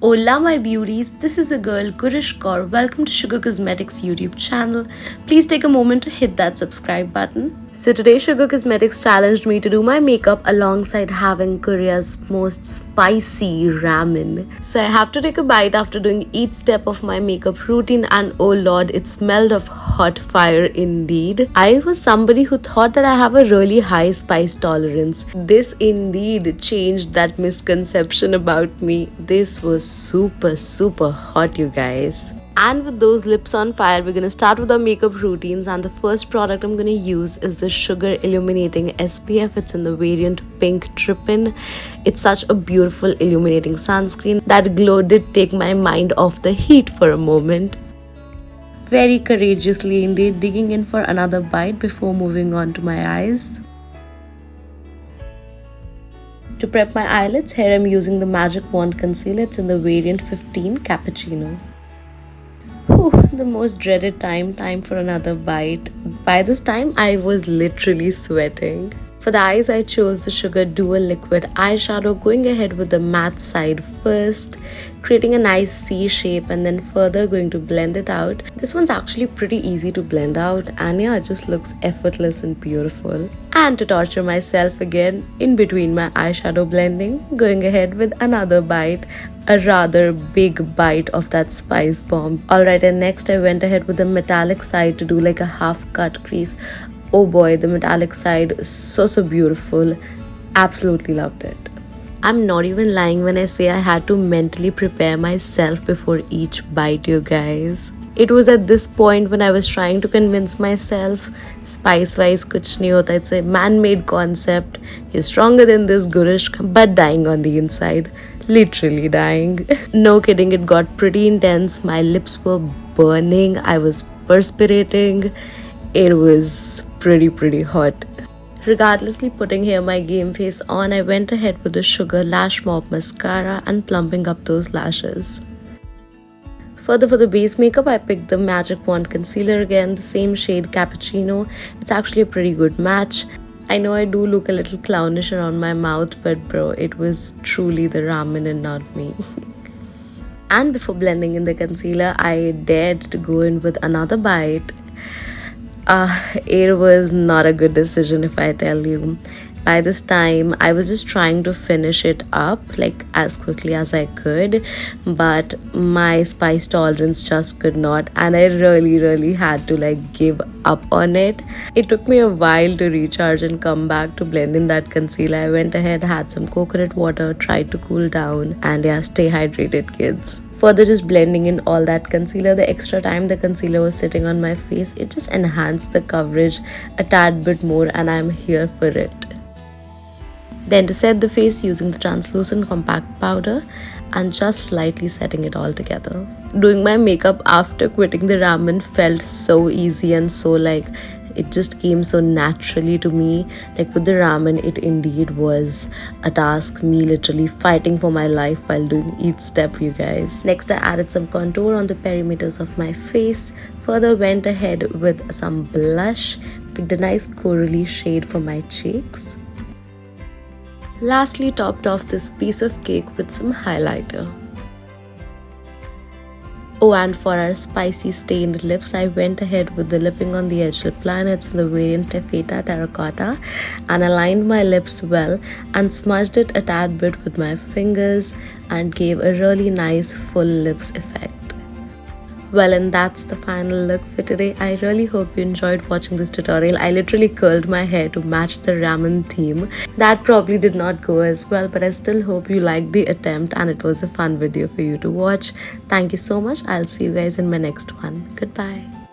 Hola my beauties, this is a girl Gurishq Kaur. Welcome to Sugar Cosmetics YouTube channel. Please take a moment to hit that subscribe button. So today Sugar Cosmetics challenged me to do my makeup alongside having Korea's most spicy ramen. So I have to take a bite after doing each step of my makeup routine, and oh lord, it smelled of hot fire indeed. I was somebody who thought that I have a really high spice tolerance. This indeed changed that misconception about me. This was super hot, you guys. And with those lips on fire, we're gonna start with our makeup routines, and the first product I'm gonna use is the Sugar Illuminating SPF. It's in the variant Pink Trippin. It's such a beautiful illuminating sunscreen. That glow did take my mind off the heat for a moment. Very courageously indeed, digging in for another bite before moving on to my eyes. To prep my eyelids, here I'm using the Magic Wand Concealer. It's in the variant 15 Cappuccino. Whew, the most dreaded time for another bite. By this time, I was literally sweating. For the eyes, I chose the Sugar Dual Liquid Eyeshadow, going ahead with the matte side first, creating a nice C shape and then further going to blend it out. This one's actually pretty easy to blend out, and yeah, it just looks effortless and beautiful. And to torture myself again, in between my eyeshadow blending, going ahead with another bite, a rather big bite of that spice bomb. Alright, and next I went ahead with the metallic side to do like a half cut crease. Oh boy, the metallic side, so beautiful. Absolutely loved it. I'm not even lying when I say I had to mentally prepare myself before each bite, you guys. It was at this point when I was trying to convince myself, spice-wise kuch nahi hota, it's a man-made concept. You're stronger than this, Gurishq, but dying on the inside. Literally dying. No kidding, it got pretty intense. My lips were burning. I was perspirating. It was pretty hot. Regardlessly putting here my game face on, I went ahead with the Sugar Lash Mop Mascara and plumping up those lashes. Further, for the base makeup, I picked the Magic Wand Concealer again, the same shade Cappuccino. It's actually a pretty good match. I know I do look a little clownish around my mouth, but bro, it was truly the ramen and not me. And before blending in the concealer, I dared to go in with another bite. It was not a good decision, if I tell you. By this time, I was just trying to finish it up like as quickly as I could, but my spice tolerance just could not, and I really had to like give up on it. It took me a while to recharge and come back to blend in that concealer. I went ahead, had some coconut water, tried to cool down, and yeah, stay hydrated, kids. Further, just blending in all that concealer, the extra time the concealer was sitting on my face, it just enhanced the coverage a tad bit more, and I'm here for it. Then to set the face, using the translucent compact powder and just slightly setting it all together. Doing my makeup after quitting the ramen felt so easy and so like it just came so naturally to me. Like with the ramen, it indeed was a task, me literally fighting for my life while doing each step, you guys. Next, I added some contour on the perimeters of my face. Further went ahead with some blush, picked a nice corally shade for my cheeks. Lastly, topped off this piece of cake with some highlighter. Oh, and for our spicy stained lips, I went ahead with the Lipping on the Edge lip liner. It's in the variant Taffeta Terracotta, and aligned my lips well and smudged it a tad bit with my fingers and gave a really nice full lips effect. Well, and that's the final look for today. I really hope you enjoyed watching this tutorial. I literally curled my hair to match the ramen theme. That probably did not go as well, but I still hope you liked the attempt and it was a fun video for you to watch. Thank you so much. I'll see you guys in my next one. Goodbye.